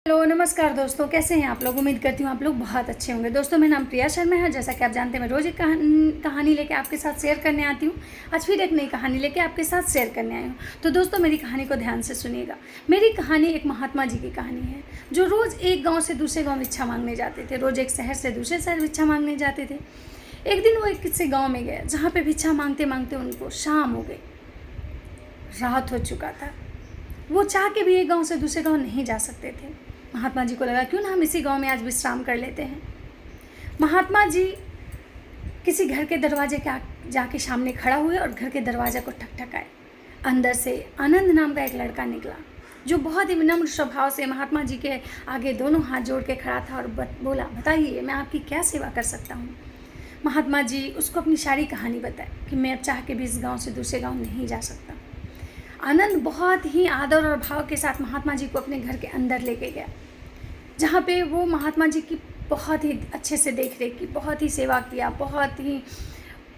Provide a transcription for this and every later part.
Hello नमस्कार दोस्तों, कैसे हैं आप लोग। उम्मीद करती हूँ आप लोग बहुत अच्छे होंगे। दोस्तों मेरा नाम प्रिया शर्मा है। जैसा कि आप जानते हैं मैं रोज़ एक कहानी लेके आपके साथ शेयर करने आती हूँ। आज फिर एक नई कहानी लेके आपके साथ शेयर करने आई हूँ। तो दोस्तों मेरी कहानी को ध्यान से सुनिएगा। मेरी कहानी एक महात्मा जी की कहानी है, जो रोज़ एक गाँव से दूसरे गाँव भिक्षा मांगने जाते थे। रोज़ एक शहर से दूसरे शहर भिक्षा मांगने जाते थे। एक दिन वो एक किसी गाँव में गए, जहाँ पर भिक्षा मांगते मांगते उनको शाम हो गई, रात हो चुका था। वो चाह के भी एक गाँव से दूसरे गाँव नहीं जा सकते थे। महात्मा जी को लगा क्यों ना हम इसी गांव में आज विश्राम कर लेते हैं। महात्मा जी किसी घर के दरवाजे के जाके सामने खड़ा हुए और घर के दरवाजे को ठकठकाए। अंदर से आनंद नाम का एक लड़का निकला, जो बहुत ही विनम्र स्वभाव से महात्मा जी के आगे दोनों हाथ जोड़ के खड़ा था और बोला, बताइए मैं आपकी क्या सेवा कर सकता हूँ। महात्मा जी उसको अपनी सारी कहानी बताई कि मैं अब चाह के भी इस गाँव से दूसरे गाँव नहीं जा सकता। आनंद बहुत ही आदर और भाव के साथ महात्मा जी को अपने घर के अंदर लेके गया, जहाँ पे वो महात्मा जी की बहुत ही अच्छे से देख रेख की, बहुत ही सेवा किया, बहुत ही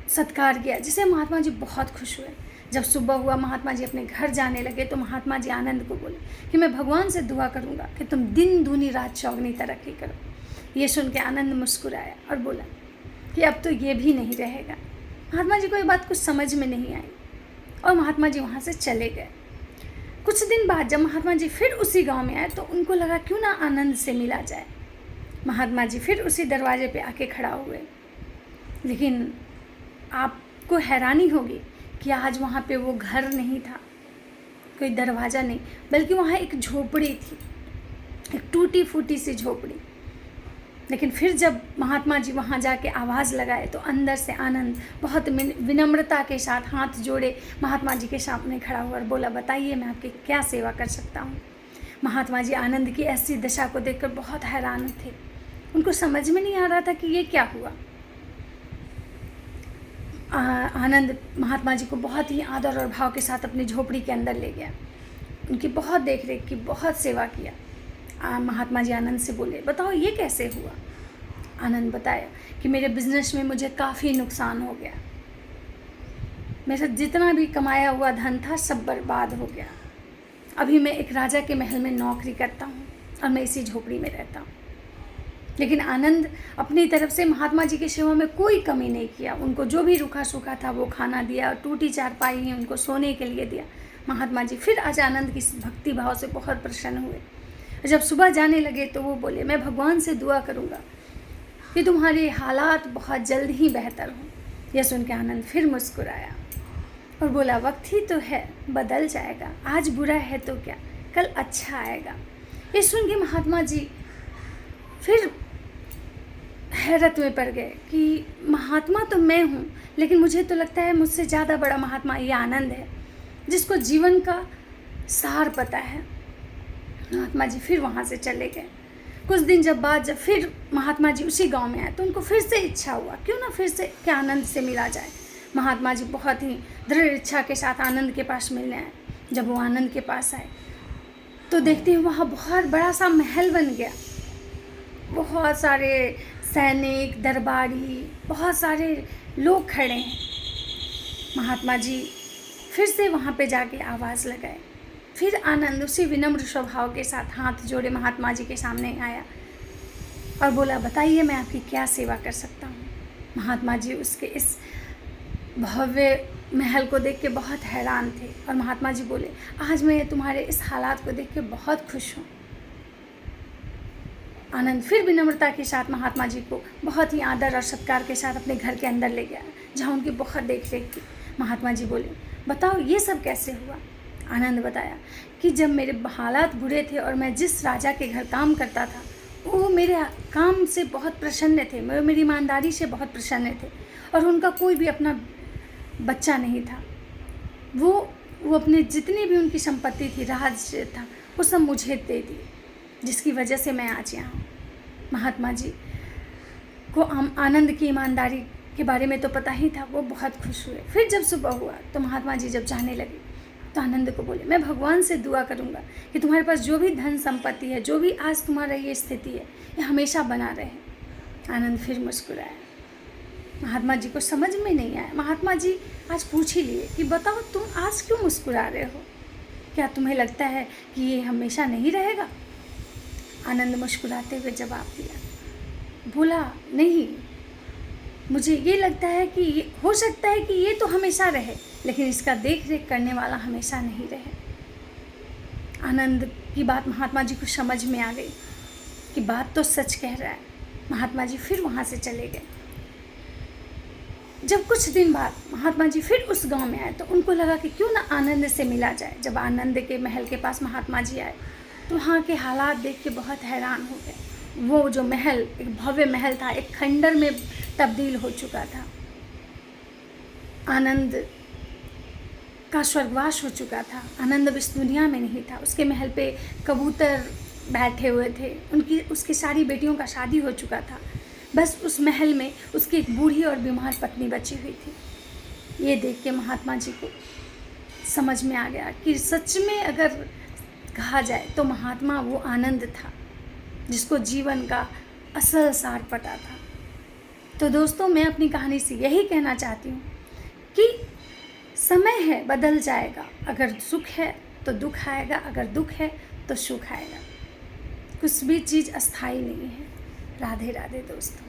सत्कार किया, जिससे महात्मा जी बहुत खुश हुए। जब सुबह हुआ महात्मा जी अपने घर जाने लगे तो महात्मा जी आनंद को बोले कि मैं भगवान से दुआ करूँगा कि तुम दिन दूनी रात चौगनी तरक्की करो। ये सुन के आनंद मुस्कुराया और बोला कि अब तो ये भी नहीं रहेगा। महात्मा जी को ये बात कुछ समझ में नहीं आई और महात्मा जी वहाँ से चले गए। कुछ दिन बाद जब महात्मा जी फिर उसी गांव में आए तो उनको लगा क्यों ना आनंद से मिला जाए। महात्मा जी फिर उसी दरवाजे पे आके खड़ा हुए, लेकिन आपको हैरानी होगी कि आज वहाँ पे वो घर नहीं था, कोई दरवाज़ा नहीं, बल्कि वहाँ एक झोपड़ी थी, एक टूटी फूटी सी झोपड़ी। लेकिन फिर जब महात्मा जी वहाँ जाके आवाज़ लगाए तो अंदर से आनंद बहुत विनम्रता के साथ हाथ जोड़े महात्मा जी के सामने खड़ा हुआ और बोला, बताइए मैं आपकी क्या सेवा कर सकता हूँ। महात्मा जी आनंद की ऐसी दशा को देखकर बहुत हैरान थे। उनको समझ में नहीं आ रहा था कि ये क्या हुआ। आनंद महात्मा जी को बहुत ही आदर और भाव के साथ अपनी झोपड़ी के अंदर ले गया, उनकी बहुत देख रेख की, बहुत सेवा किया। महात्मा जी आनंद से बोले, बताओ ये कैसे हुआ। आनंद बताया कि मेरे बिजनेस में मुझे काफ़ी नुकसान हो गया, मेरा जितना भी कमाया हुआ धन था सब बर्बाद हो गया। अभी मैं एक राजा के महल में नौकरी करता हूँ और मैं इसी झोपड़ी में रहता हूँ। लेकिन आनंद अपनी तरफ से महात्मा जी की सेवा में कोई कमी नहीं किया। उनको जो भी रूखा सूखा था वो खाना दिया और टूटी चारपाई उनको सोने के लिए दिया। महात्मा जी फिर आज आनंद की भक्ति भाव से बहुत प्रसन्न हुए। जब सुबह जाने लगे तो वो बोले, मैं भगवान से दुआ करूँगा कि तुम्हारे हालात बहुत जल्द ही बेहतर हों। यह सुन के आनंद फिर मुस्कुराया और बोला, वक्त ही तो है, बदल जाएगा। आज बुरा है तो क्या, कल अच्छा आएगा। ये सुन के महात्मा जी फिर हैरत में पड़ गए कि महात्मा तो मैं हूँ, लेकिन मुझे तो लगता है मुझसे ज़्यादा बड़ा महात्मा ये आनंद है, जिसको जीवन का सार पता है। महात्मा जी फिर वहाँ से चले गए। कुछ दिन जब फिर महात्मा जी उसी गांव में आए तो उनको फिर से इच्छा हुआ क्यों ना फिर से क्या आनंद से मिला जाए। महात्मा जी बहुत ही दृढ़ इच्छा के साथ आनंद के पास मिलने आए। जब वो आनंद के पास आए तो देखते हैं वहाँ बहुत बड़ा सा महल बन गया, बहुत सारे सैनिक, दरबारी, बहुत सारे लोग खड़े हैं। महात्मा जी फिर से वहाँ पे जाके आवाज़ लगाए। फिर आनंद उसी विनम्र स्वभाव के साथ हाथ जोड़े महात्मा जी के सामने आया और बोला, बताइए मैं आपकी क्या सेवा कर सकता हूँ। महात्मा जी उसके इस भव्य महल को देख के बहुत हैरान थे और महात्मा जी बोले, आज मैं तुम्हारे इस हालात को देख के बहुत खुश हूँ। आनंद फिर विनम्रता के साथ महात्मा जी को बहुत ही आदर और सत्कार के साथ अपने घर के अंदर ले गया, जहाँ उनकी बहुत देख रेख की। महात्मा जी बोले, बताओ ये सब कैसे हुआ। आनंद बताया कि जब मेरे हालात बुरे थे और मैं जिस राजा के घर काम करता था वो मेरे काम से बहुत प्रसन्न थे, मेरी ईमानदारी से बहुत प्रसन्न थे और उनका कोई भी अपना बच्चा नहीं था। वो अपने जितनी भी उनकी संपत्ति थी, राज था, वो सब मुझे दे दी, जिसकी वजह से मैं आज यहाँ हूँ। महात्मा जी को आनंद की ईमानदारी के बारे में तो पता ही था, वो बहुत खुश हुए। फिर जब सुबह हुआ तो महात्मा जी जब जाने लगे तो आनंद को बोले, मैं भगवान से दुआ करूँगा कि तुम्हारे पास जो भी धन संपत्ति है, जो भी आज तुम्हारा ये स्थिति है, ये हमेशा बना रहे। आनंद फिर मुस्कुराया। महात्मा जी को समझ में नहीं आया। महात्मा जी आज पूछ ही लिए कि बताओ तुम आज क्यों मुस्कुरा रहे हो, क्या तुम्हें लगता है कि ये हमेशा नहीं रहेगा। आनंद मुस्कुराते हुए जवाब दिया, बोला, नहीं, मुझे ये लगता है कि हो सकता है कि ये तो हमेशा रहे, लेकिन इसका देख रेख करने वाला हमेशा नहीं रहे। आनंद की बात महात्मा जी को समझ में आ गई कि बात तो सच कह रहा है। महात्मा जी फिर वहाँ से चले गए। जब कुछ दिन बाद महात्मा जी फिर उस गांव में आए तो उनको लगा कि क्यों ना आनंद से मिला जाए। जब आनंद के महल के पास महात्मा जी आए तो वहाँ के हालात देख के बहुत हैरान हो गए। वो जो महल एक भव्य महल था, एक खंडर में तब्दील हो चुका था। आनंद का स्वर्गवास हो चुका था। आनंद अब इस दुनिया में नहीं था। उसके महल पे कबूतर बैठे हुए थे। उसकी सारी बेटियों का शादी हो चुका था। बस उस महल में उसकी एक बूढ़ी और बीमार पत्नी बची हुई थी। ये देख के महात्मा जी को समझ में आ गया कि सच में अगर कहा जाए तो महात्मा वो आनंद था जिसको जीवन का असल सार पता था। तो दोस्तों, मैं अपनी कहानी से यही कहना चाहती हूँ कि समय है, बदल जाएगा। अगर सुख है तो दुख आएगा, अगर दुख है तो सुख आएगा। कुछ भी चीज़ अस्थाई नहीं है। राधे राधे दोस्तों।